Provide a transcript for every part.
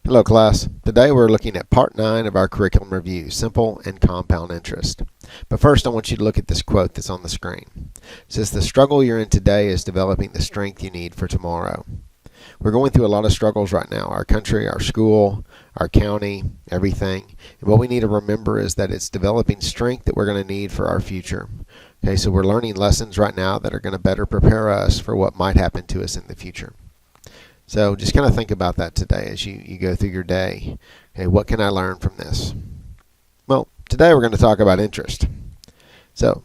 Hello class. Today we're looking at part 9 of our curriculum review, simple and compound interest. But first I want you to look at this quote that's on the screen. It says, "The struggle you're in today is developing the strength you need for tomorrow." We're going through a lot of struggles right now. Our country, our school, our county, everything. And what we need to remember is that it's developing strength that we're going to need for our future. Okay, so we're learning lessons right now that are going to better prepare us for what might happen to us in the future. So just kind of think about that today as you go through your day. Okay, what can I learn from this? Well, today we're going to talk about interest. So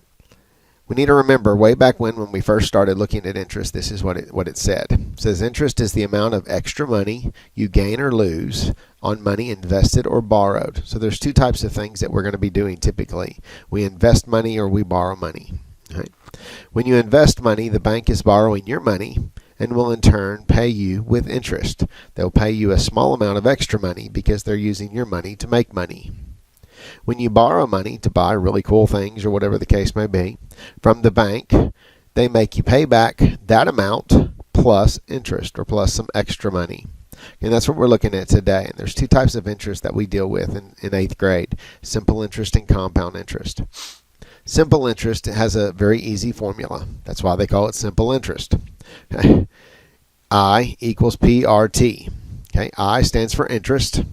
we need to remember way back when we first started looking at interest, this is what it said. It says interest is the amount of extra money you gain or lose on money invested or borrowed. So there's two types of things that we're going to be doing typically. We invest money or we borrow money. Right? When you invest money, the bank is borrowing your money and will in turn pay you with interest. They'll pay you a small amount of extra money because they're using your money to make money. When you borrow money to buy really cool things or whatever the case may be from the bank, they make you pay back that amount plus interest or plus some extra money. And that's what we're looking at today. And there's two types of interest that we deal with in 8th grade, simple interest and compound interest. Simple interest has a very easy formula. That's why they call it simple interest. Okay. I equals PRT. Okay. I stands for interest.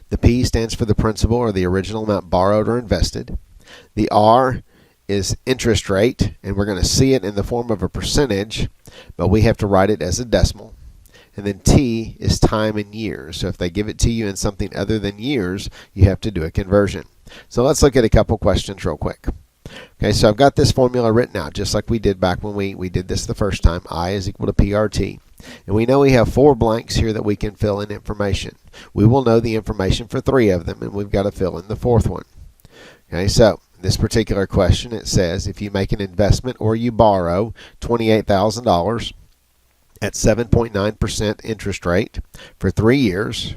The P stands for the principal or the original amount borrowed or invested. The R is interest rate, and we're going to see it in the form of a percentage, but we have to write it as a decimal. And then T is time in years. So if they give it to you in something other than years, you have to do a conversion. So let's look at a couple questions real quick. Okay, so I've got this formula written out just like we did back when we did this the first time. I is equal to PRT. And we know we have 4 blanks here that we can fill in information. We will know the information for 3 of them, and we've got to fill in the 4th one. Okay, so this particular question, it says if you make an investment or you borrow $28,000 at 7.9% interest rate for 3 years,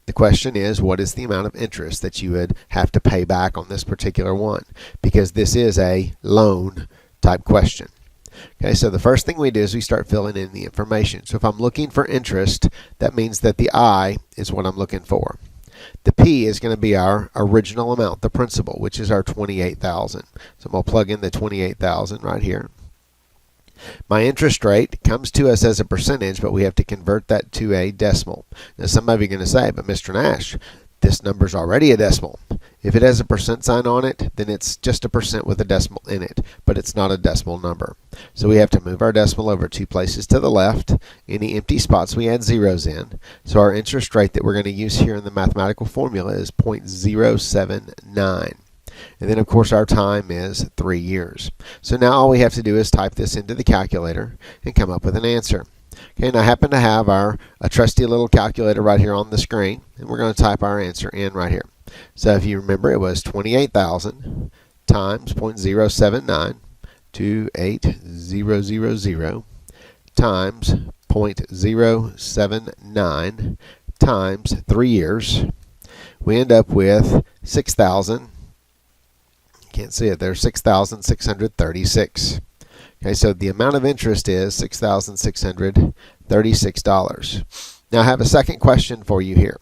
the question is, what is the amount of interest that you would have to pay back on this particular one? Because this is a loan type question. Okay, so the first thing we do is we start filling in the information. So if I'm looking for interest, that means that the I is what I'm looking for. The P is going to be our original amount, the principal, which is our $28,000. So I'm going to plug in the $28,000 right here. My interest rate comes to us as a percentage, but we have to convert that to a decimal. Now some of you are going to say, but Mr. Nash, this number is already a decimal. If it has a percent sign on it, then it's just a percent with a decimal in it, but it's not a decimal number. So we have to move our decimal over 2 places to the left. Any empty spots we add zeros in. So our interest rate that we're going to use here in the mathematical formula is 0.079. And then, of course, our time is 3 years. So now all we have to do is type this into the calculator and come up with an answer. Okay, and I happen to have a trusty little calculator right here on the screen, and we're going to type our answer in right here. So if you remember, it was 28,000 times 0.079, 28000 times 0.079 times 3 years. We end up with 6,000. Can't see it there, 6,636. Okay, so the amount of interest is $6,636. Now I have a second question for you here.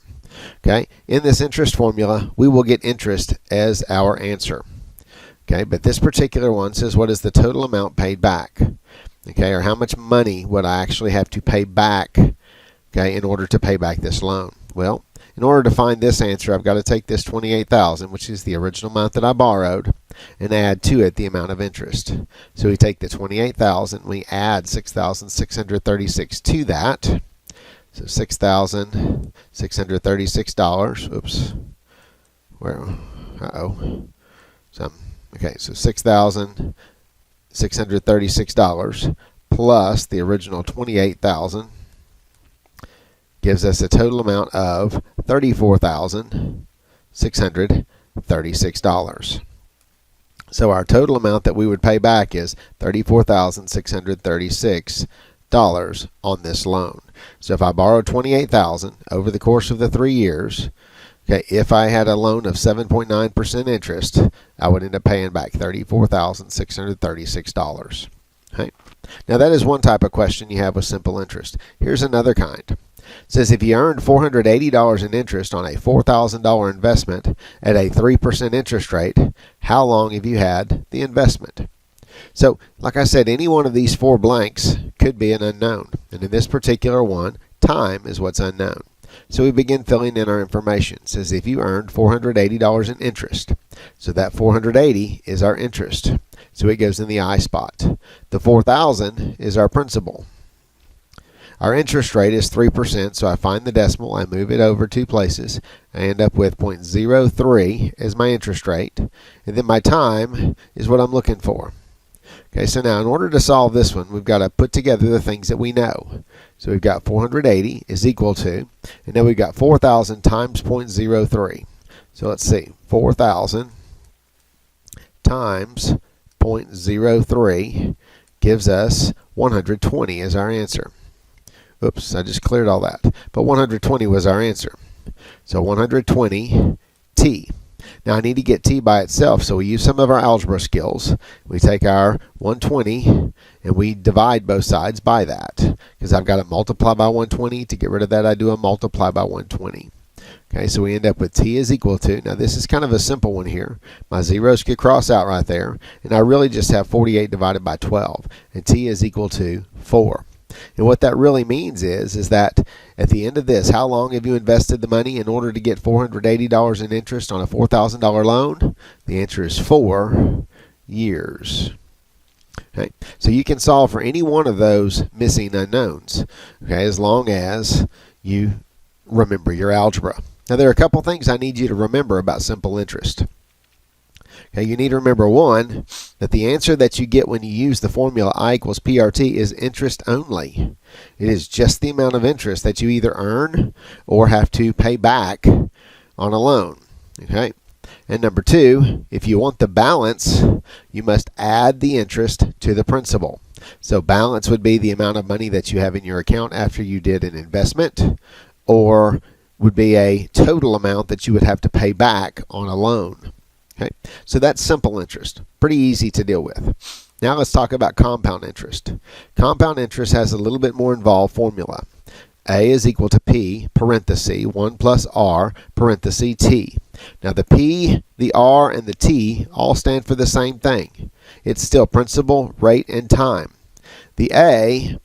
Okay, in this interest formula, we will get interest as our answer. Okay, but this particular one says what is the total amount paid back? Okay, or how much money would I actually have to pay back, okay, in order to pay back this loan? Well, in order to find this answer, I've got to take this $28,000, which is the original amount that I borrowed, and add to it the amount of interest. So we take the $28,000, we add $6,636 to that. So $6,636. Oops. Where? Okay, so $6,636 plus the original $28,000 gives us a total amount of $34,636. So our total amount that we would pay back is $34,636 on this loan. So if I borrowed $28,000 over the course of the 3 years, okay, if I had a loan of 7.9% interest, I would end up paying back $34,636. Okay. Now that is one type of question you have with simple interest. Here's another kind. says if you earned $480 in interest on a $4,000 investment at a 3% interest rate, how long have you had the investment? So, like I said, any one of these four blanks could be an unknown. And in this particular one, time is what's unknown. So we begin filling in our information. It says if you earned $480 in interest. So that 480 is our interest. So it goes in the I spot. The 4,000 is our principal. Our interest rate is 3%, so I find the decimal, I move it over 2 places, I end up with 0.03 as my interest rate, and then my time is what I'm looking for. Okay, so now in order to solve this one, we've got to put together the things that we know. So we've got 480 is equal to, and now we've got 4,000 times 0.03. So let's see, 4,000 times 0.03 gives us 120 as our answer. Oops, I just cleared all that. But 120 was our answer. So 120 t. Now I need to get t by itself, so we use some of our algebra skills. We take our 120 and we divide both sides by that. Because I've got to multiply by 120. To get rid of that, I do a multiply by 120. Okay, so we end up with t is equal to, now this is kind of a simple one here. My zeros could cross out right there. And I really just have 48 divided by 12. And t is equal to 4. And what that really means is that at the end of this, how long have you invested the money in order to get $480 in interest on a $4,000 loan? The answer is 4 years. Okay, so you can solve for any one of those missing unknowns, okay, as long as you remember your algebra. Now there are a couple things I need you to remember about simple interest. Okay, you need to remember, one, that the answer that you get when you use the formula I equals PRT is interest only. It is just the amount of interest that you either earn or have to pay back on a loan. Okay, and number two, if you want the balance, you must add the interest to the principal. So balance would be the amount of money that you have in your account after you did an investment, or would be a total amount that you would have to pay back on a loan. Okay, so that's simple interest. Pretty easy to deal with. Now let's talk about compound interest. Compound interest has a little bit more involved formula. A is equal to P, parenthesis, 1 plus R, parenthesis, T. Now the P, the R, and the T all stand for the same thing. It's still principal, rate, and time. The A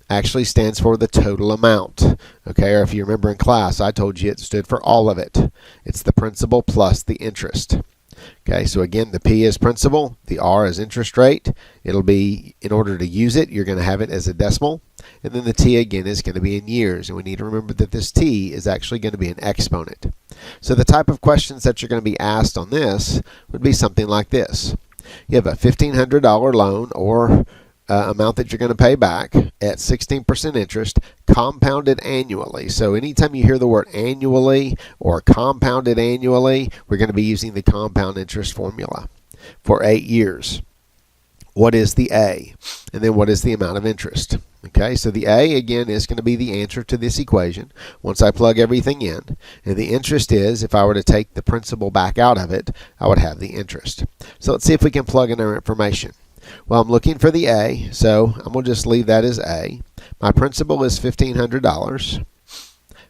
actually stands for the total amount. Okay, or if you remember in class, I told you it stood for all of it. It's the principal plus the interest. Okay, so again, the P is principal, the R is interest rate. It'll be, in order to use it, you're going to have it as a decimal. And then the T again is going to be in years. And we need to remember that this T is actually going to be an exponent. So the type of questions that you're going to be asked on this would be something like this. You have a $1,500 loan or amount that you're going to pay back at 16% interest, compounded annually. So anytime you hear the word annually or compounded annually, we're going to be using the compound interest formula for 8 years. What is the A? And then what is the amount of interest? Okay, so the A again is going to be the answer to this equation once I plug everything in. And the interest is, if I were to take the principal back out of it, I would have the interest. So let's see if we can plug in our information. Well, I'm looking for the A, so I'm going to just leave that as A. My principal is $1,500.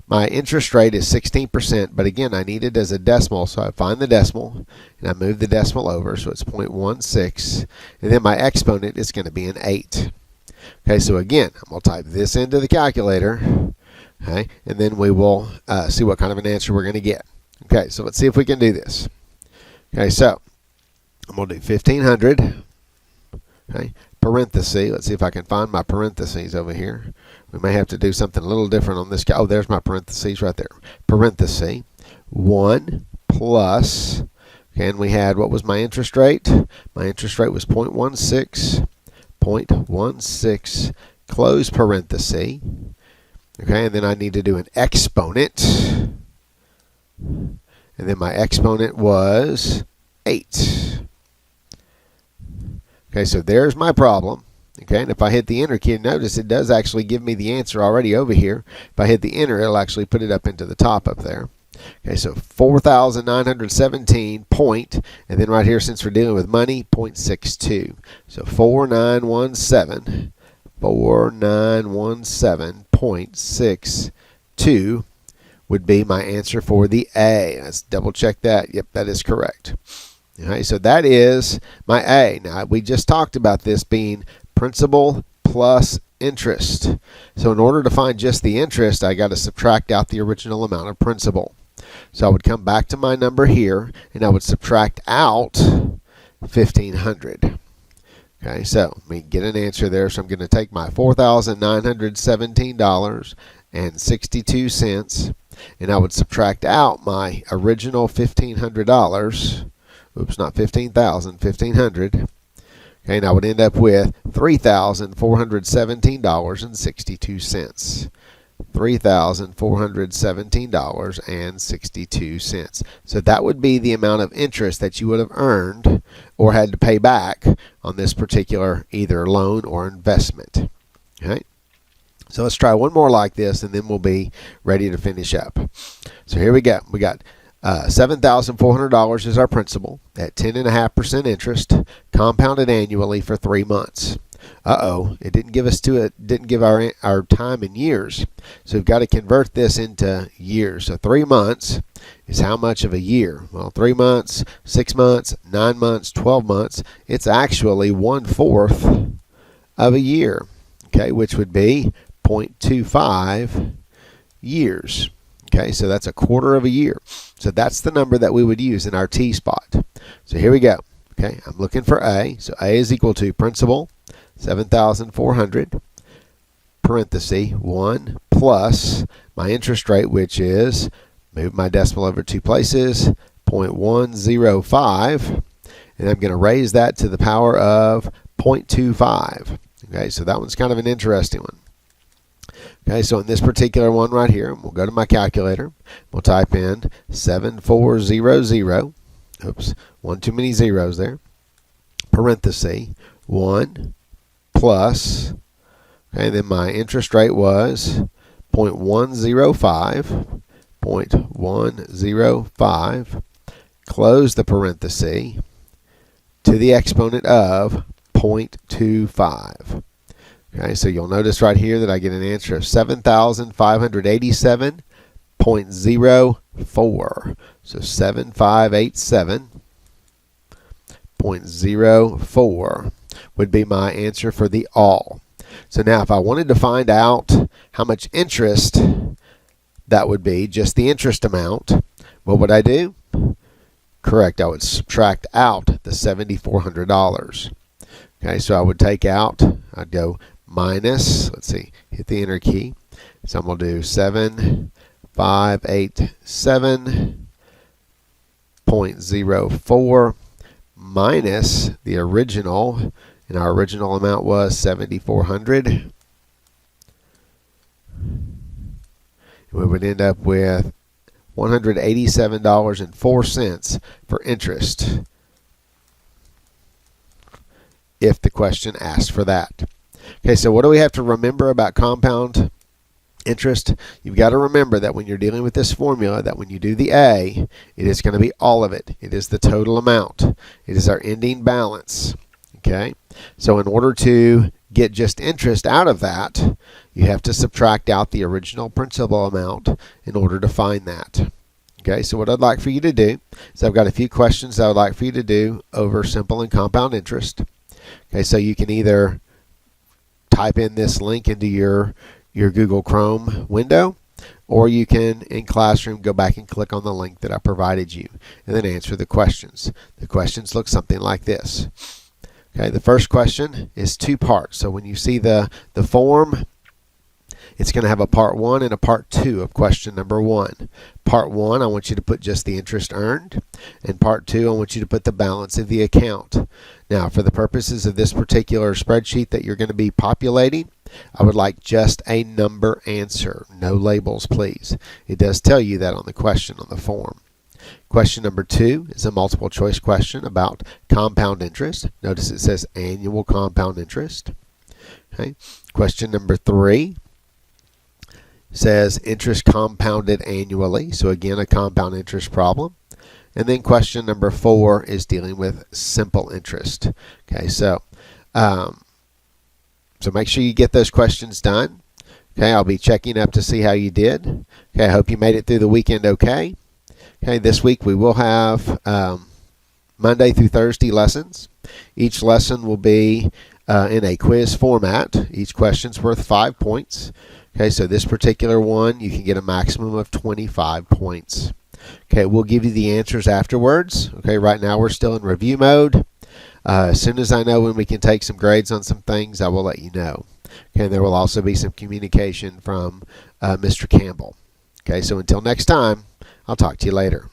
My interest rate is 16%, but again, I need it as a decimal, so I find the decimal, and I move the decimal over, so it's 0.16, and then my exponent is going to be an 8. Okay, so again, I'm going to type this into the calculator, okay, and then we will see what kind of an answer we're going to get. Okay, so let's see if we can do this. Okay, so I'm going to do 1,500. Okay, parenthesis. Let's see if I can find my parentheses over here. We may have to do something a little different on this guy. Oh, there's my parentheses right there. Parenthesis. 1 plus, okay, and we had, what was my interest rate? My interest rate was 0.16. 0.16. Close parenthesis. Okay, and then I need to do an exponent. And then my exponent was 8. Okay, so there's my problem. Okay, and if I hit the enter key, notice it does actually give me the answer already over here. If I hit the enter, it'll actually put it up into the top up there. Okay, so 4,917 point, and then right here, since we're dealing with money, 0.62. So 4917.62. 0.2 would be my answer for the A. Let's double check that. Yep, that is correct. Okay, so that is my A. Now, we just talked about this being principal plus interest. So in order to find just the interest, I got to subtract out the original amount of principal. So I would come back to my number here, and I would subtract out $1,500. Okay, so let me get an answer there. So I'm going to take my $4,917.62, and I would subtract out my original $1,500. Oops, not 15,000, 1,500. Okay, and I would end up with $3,417.62. $3,417.62. So that would be the amount of interest that you would have earned or had to pay back on this particular either loan or investment. Okay, so let's try one more like this, and then we'll be ready to finish up. So here we go. We got $7,400 is our principal at 10.5% interest, compounded annually for 3 months. It didn't give us didn't give our time in years. So we've got to convert this into years. So 3 months is how much of a year? Well, 3 months, 6 months, 9 months, 12 months. It's actually 1/4 of a year. Okay, which would be 0.25 years. Okay, so that's 1/4 of a year. So that's the number that we would use in our T spot. So here we go. Okay, I'm looking for A. So A is equal to principal, 7,400, parenthesis, 1 plus my interest rate, which is, move my decimal over 2 places, 0.105, and I'm going to raise that to the power of 0.25. Okay, so that one's kind of an interesting one. Okay, so in this particular one right here, we'll go to my calculator. We'll type in 7400. Oops, one too many zeros there. Parenthesis, 1 plus, okay, then my interest rate was 0.105, 0.105, close the parenthesis, to the exponent of 0.25. Okay, so you'll notice right here that I get an answer of 7,587.04. So 7587.04 would be my answer for the all. So now if I wanted to find out how much interest that would be, just the interest amount, what would I do? Correct, I would subtract out the $7,400. Okay, so I would take out, I'd go minus, let's see, hit the enter key. So I'm going to do 7,587.04 minus the original, and our original amount was 7,400. We would end up with $187.04 for interest if the question asked for that. Okay, so what do we have to remember about compound interest? You've got to remember that when you're dealing with this formula, that when you do the A, it is going to be all of it. It is the total amount. It is our ending balance. Okay, so in order to get just interest out of that, you have to subtract out the original principal amount in order to find that. Okay, so what I'd like for you to do is I've got a few questions that I would like for you to do over simple and compound interest. Okay, so you can either type in this link into your Google Chrome window, or you can, in Classroom, go back and click on the link that I provided you and then answer the questions. The questions look something like this. Okay, the first question is 2 parts. So when you see the form, it's going to have a part 1 and a part 2 of question number 1. Part 1, I want you to put just the interest earned, and part 2, I want you to put the balance of the account. Now, for the purposes of this particular spreadsheet that you're going to be populating, I would like just a number answer. No labels, please. It does tell you that on the question on the form. Question number 2 is a multiple choice question about compound interest. Notice it says annual compound interest. Okay. Question number 3 says interest compounded annually. So again, a compound interest problem. And then question number 4 is dealing with simple interest. Okay, so make sure you get those questions done. Okay, I'll be checking up to see how you did. Okay, I hope you made it through the weekend okay. Okay, this week we will have Monday through Thursday lessons. Each lesson will be in a quiz format. Each question's worth 5 points. Okay, so this particular one, you can get a maximum of 25 points. Okay, we'll give you the answers afterwards. Okay, right now we're still in review mode. As soon as I know when we can take some grades on some things, I will let you know. Okay, and there will also be some communication from Mr. Campbell. Okay, so until next time, I'll talk to you later.